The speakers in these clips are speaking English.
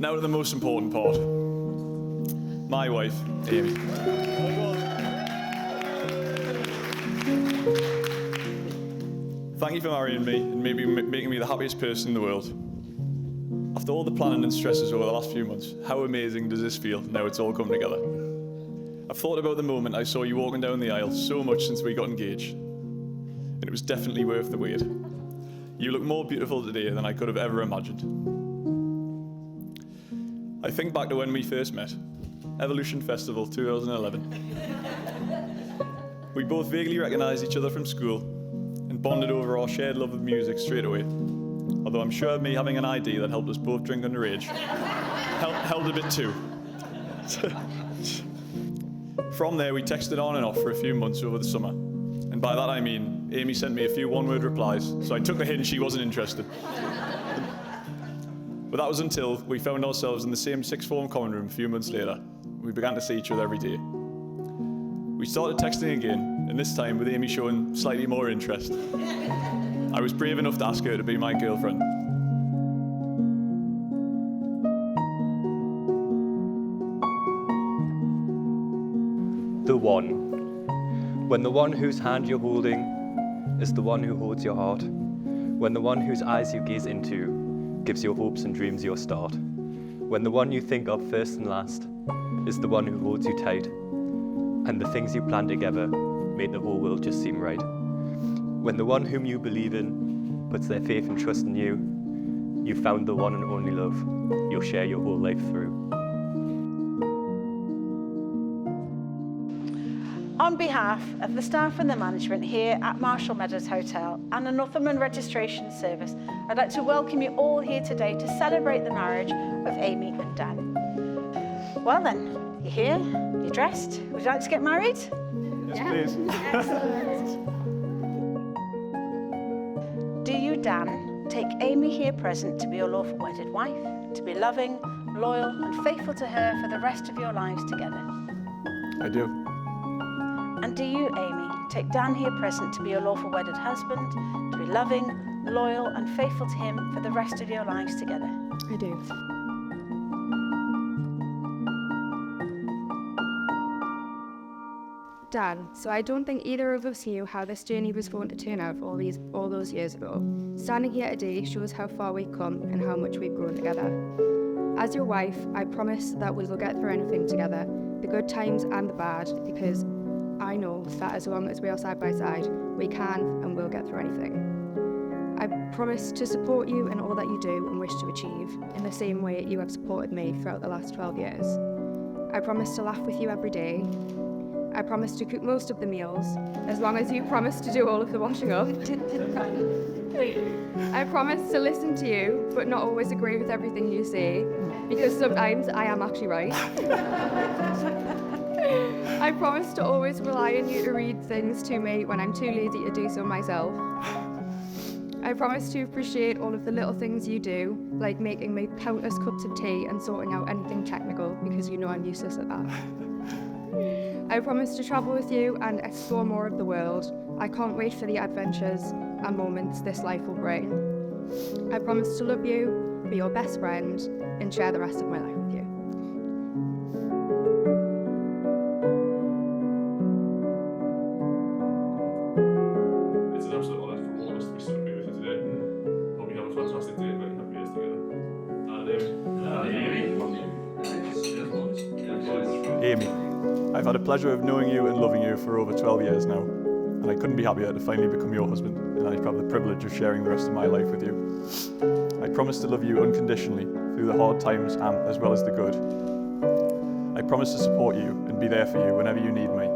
Now to the most important part. My wife, Amy. Thank you for marrying me and making me the happiest person in the world. After all the planning and stresses over the last few months, how amazing does this feel now it's all come together? I've thought about the moment I saw you walking down the aisle so much since we got engaged, and it was definitely worth the wait. You look more beautiful today than I could have ever imagined. I think back to when we first met, Evolution Festival 2011. We both vaguely recognised each other from school and bonded over our shared love of music straight away. Although I'm sure me having an ID that helped us both drink underage helped a bit too. From there, we texted on and off for a few months over the summer. And by that I mean, Amy sent me a few one-word replies, so I took the hint she wasn't interested. But that was until we found ourselves in the same sixth form common room a few months later. We began to see each other every day. We started texting again, and this time with Amy showing slightly more interest. I was brave enough to ask her to be my girlfriend. The one. When the one whose hand you're holding is the one who holds your heart. When the one whose eyes you gaze into gives your hopes and dreams your start. When the one you think of first and last is the one who holds you tight. And the things you plan together make the whole world just seem right. When the one whom you believe in puts their faith and trust in you, you've found the one and only love you'll share your whole life through. On behalf of the staff and the management here at Marshall Meadows Hotel and the Northumberland Registration Service, I'd like to welcome you all here today to celebrate the marriage of Amy and Dan. Well then, you're here, you're dressed. Would you like to get married? Yes, please. Excellent. Do you, Dan, take Amy here present to be your lawful wedded wife, to be loving, loyal and faithful to her for the rest of your lives together? I do. And do you, Amy, take Dan here present to be your lawful wedded husband, to be loving, loyal and faithful to him for the rest of your lives together? I do. Dan, so I don't think either of us knew how this journey was going to turn out all those years ago. Standing here today shows how far we've come and how much we've grown together. As your wife, I promise that we will get through anything together, the good times and the bad, because I know that as long as we are side by side, we can and will get through anything. I promise to support you in all that you do and wish to achieve, in the same way you have supported me throughout the last 12 years. I promise to laugh with you every day. I promise to cook most of the meals, as long as you promise to do all of the washing up. I promise to listen to you, but not always agree with everything you say, because sometimes I am actually right. I promise to always rely on you to read things to me when I'm too lazy to do so myself. I promise to appreciate all of the little things you do, like making me countless cups of tea and sorting out anything technical, because you know I'm useless at that. I promise to travel with you and explore more of the world. I can't wait for the adventures and moments this life will bring. I promise to love you, be your best friend, and share the rest of my life with you. It's an absolute honour for all of us to be sitting here with you today. Hope you have a fantastic day and many happy years together. Amy, I've had the pleasure of knowing you and loving you for over 12 years now, and I couldn't be happier to finally become your husband, and I have the privilege of sharing the rest of my life with you. I promise to love you unconditionally through the hard times and as well as the good. I promise to support you and be there for you whenever you need me,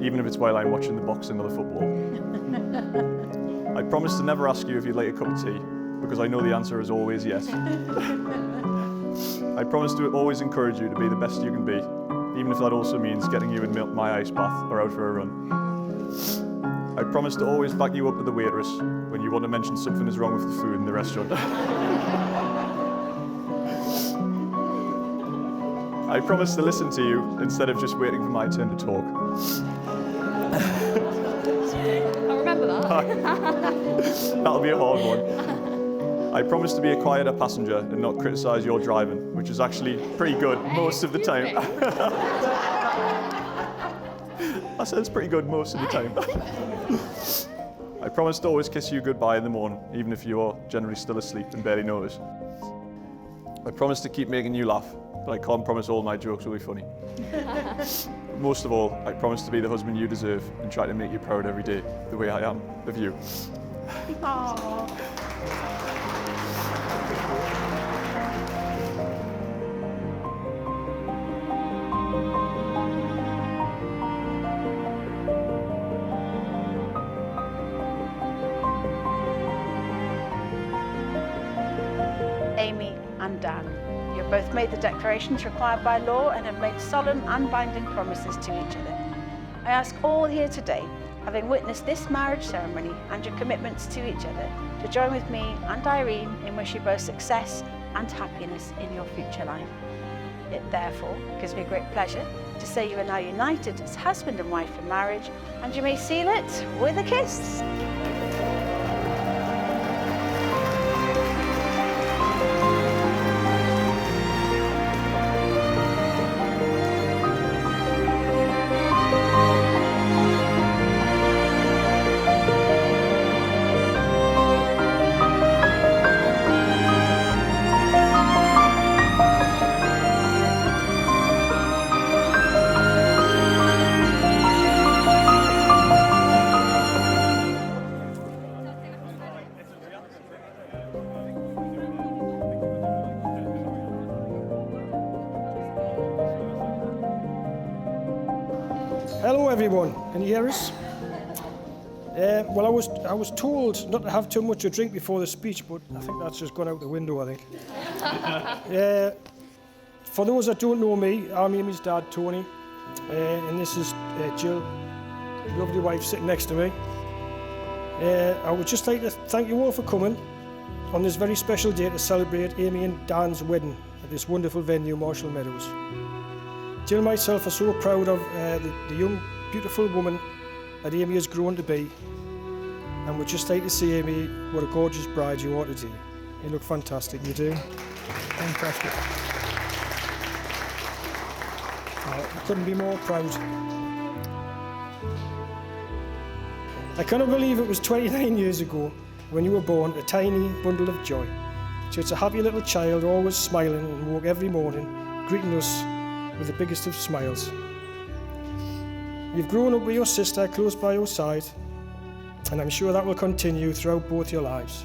even if it's while I'm watching the boxing or the football. I promise to never ask you if you'd like a cup of tea, because I know the answer is always yes. I promise to always encourage you to be the best you can be, even if that also means getting you in my ice bath or out for a run. I promise to always back you up with the waitress when you want to mention something is wrong with the food in the restaurant. I promise to listen to you instead of just waiting for my turn to talk. I remember that. That'll be a hard one. I promise to be a quieter passenger and not criticise your driving, which is actually pretty good most of the time. I said it's pretty good most of the time. I promise to always kiss you goodbye in the morning, even if you are generally still asleep and barely notice. I promise to keep making you laugh, but I can't promise all my jokes will be funny. Most of all, I promise to be the husband you deserve and try to make you proud every day, the way I am of you. Aww. Amy and Dan, you have both made the declarations required by law and have made solemn and binding promises to each other. I ask all here today, having witnessed this marriage ceremony and your commitments to each other, to join with me and Irene in wishing you both success and happiness in your future life. It therefore gives me great pleasure to say you are now united as husband and wife in marriage, and you may seal it with a kiss. Hello everyone, can you hear us? Well, I was told not to have too much to drink before the speech, but I think that's just gone out the window, I think. For those that don't know me, I'm Amy's dad, Tony, and this is Jill, lovely wife sitting next to me. I would just like to thank you all for coming on this very special day to celebrate Amy and Dan's wedding at this wonderful venue, Marshall Meadows. Jill and myself are so proud of the young, beautiful woman that Amy has grown to be. And we'd just like to say, Amy, what a gorgeous bride you are today. You look fantastic, you do. Fantastic. I couldn't be more proud. I cannot believe it was 29 years ago when you were born, a tiny bundle of joy. So it's a happy little child, always smiling and woke every morning, greeting us with the biggest of smiles. You've grown up with your sister close by your side, and I'm sure that will continue throughout both your lives.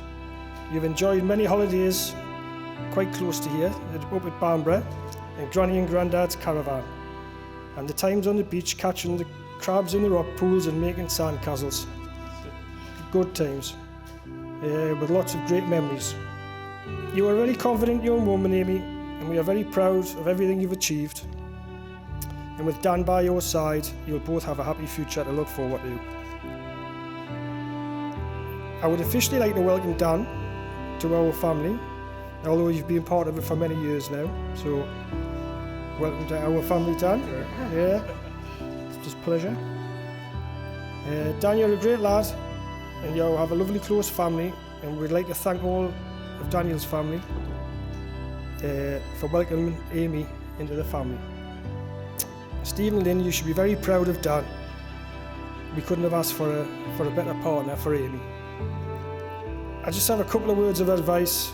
You've enjoyed many holidays quite close to here, up at Bamborough, in Granny and Grandad's caravan, and the times on the beach catching the crabs in the rock pools and making sandcastles. Good times, with lots of great memories. You are a very confident young woman, Amy, and we are very proud of everything you've achieved. And with Dan by your side, you'll both have a happy future to look forward to. I would officially like to welcome Dan to our family, although you've been part of it for many years now. So, welcome to our family, Dan. Yeah, it's just a pleasure. Dan, you're a great lad, and you have a lovely close family, and we'd like to thank all of Daniel's family for welcoming Amy into the family. Stephen and Lynn, you should be very proud of Dan. We couldn't have asked for a better partner for Amy. I just have a couple of words of advice.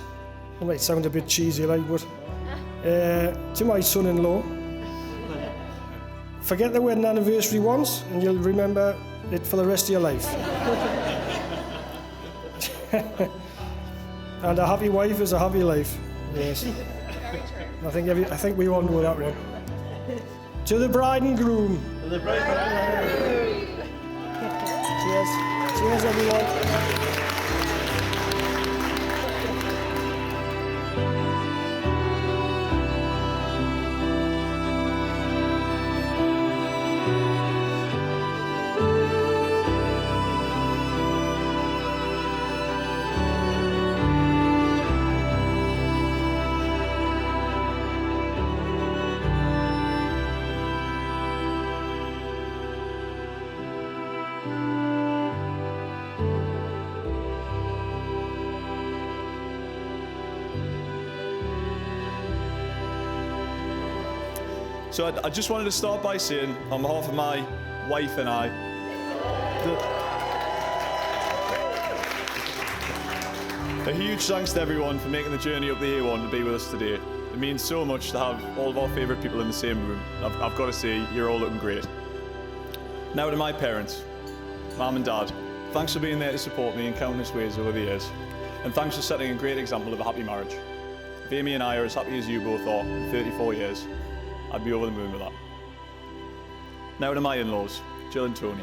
It might sound a bit cheesy, like, but to my son-in-law, forget the wedding anniversary once, and you'll remember it for the rest of your life. And a happy wife is a happy life. Yes. I think we all know that one. To the bride and groom. To the bride and groom. Cheers. Cheers, everyone. So I just wanted to start by saying, on behalf of my wife and I, a huge thanks to everyone for making the journey up the A1 to be with us today. It means so much to have all of our favourite people in the same room. I've got to say, you're all looking great. Now to my parents, Mum and Dad, thanks for being there to support me in countless ways over the years. And thanks for setting a great example of a happy marriage. If Amy and I are as happy as you both are in 34 years, I'd be over the moon with that. Now to my in-laws, Jill and Tony.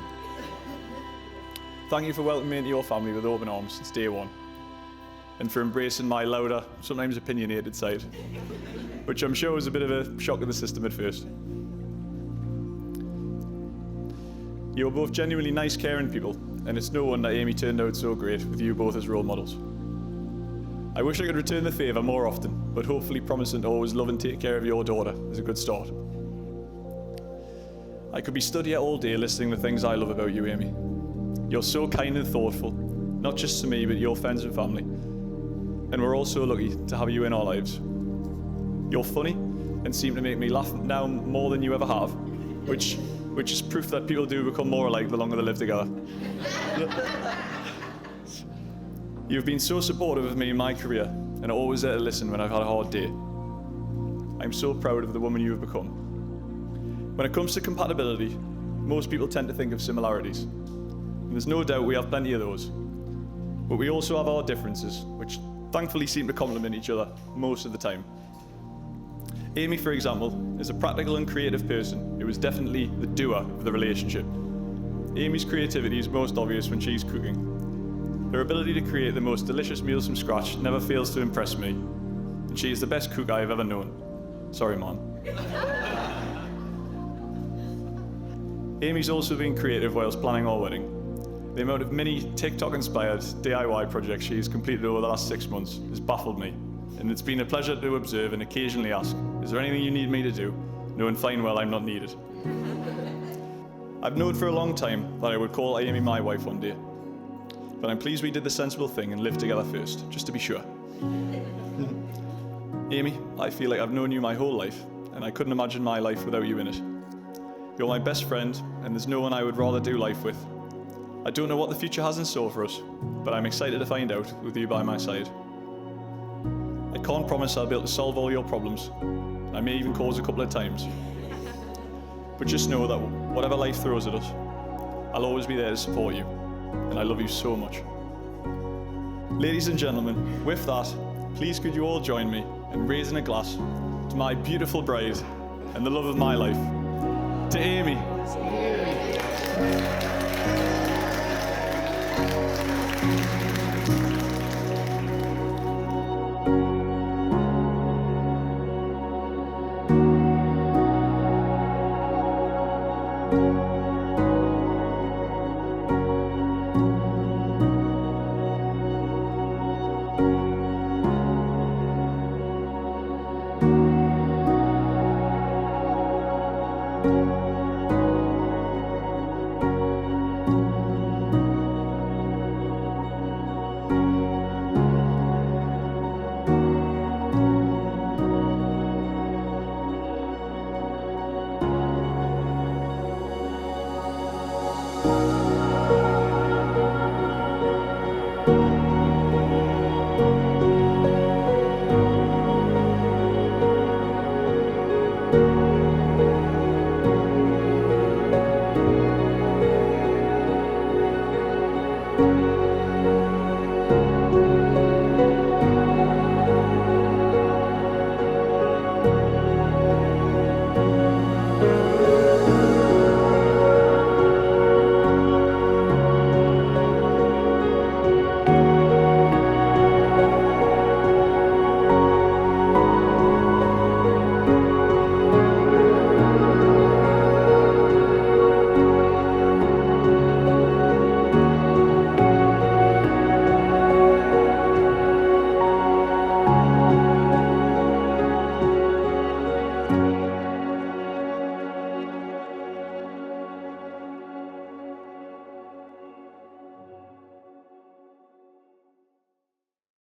Thank you for welcoming me into your family with open arms since day one, and for embracing my louder, sometimes opinionated side, which I'm sure was a bit of a shock to the system at first. You are both genuinely nice, caring people, and it's no wonder Amy turned out so great with you both as role models. I wish I could return the favour more often, but hopefully promising to always love and take care of your daughter is a good start. I could be stood here all day listening to things I love about you, Amy. You're so kind and thoughtful, not just to me, but your friends and family. And we're all so lucky to have you in our lives. You're funny and seem to make me laugh now more than you ever have, which is proof that people do become more alike the longer they live together. You've been so supportive of me in my career and are always there to listen when I've had a hard day. I'm so proud of the woman you have become. When it comes to compatibility, most people tend to think of similarities. And there's no doubt we have plenty of those. But we also have our differences, which thankfully seem to complement each other most of the time. Amy, for example, is a practical and creative person who is definitely the doer of the relationship. Amy's creativity is most obvious when she's cooking. Her ability to create the most delicious meals from scratch never fails to impress me, and she is the best cook I have ever known. Sorry, Mom. Amy's also been creative whilst planning our wedding. The amount of mini TikTok-inspired DIY projects she has completed over the last 6 months has baffled me, and it's been a pleasure to observe and occasionally ask, is there anything you need me to do? Knowing fine well I'm not needed. I've known for a long time that I would call Amy my wife one day, but I'm pleased we did the sensible thing and lived together first, just to be sure. Amy, I feel like I've known you my whole life, and I couldn't imagine my life without you in it. You're my best friend, and there's no one I would rather do life with. I don't know what the future has in store for us, but I'm excited to find out with you by my side. I can't promise I'll be able to solve all your problems. I may even cause a couple of times. But just know that whatever life throws at us, I'll always be there to support you. And I love you so much. Ladies and gentlemen, with that, please could you all join me in raising a glass to my beautiful bride and the love of my life, to Amy.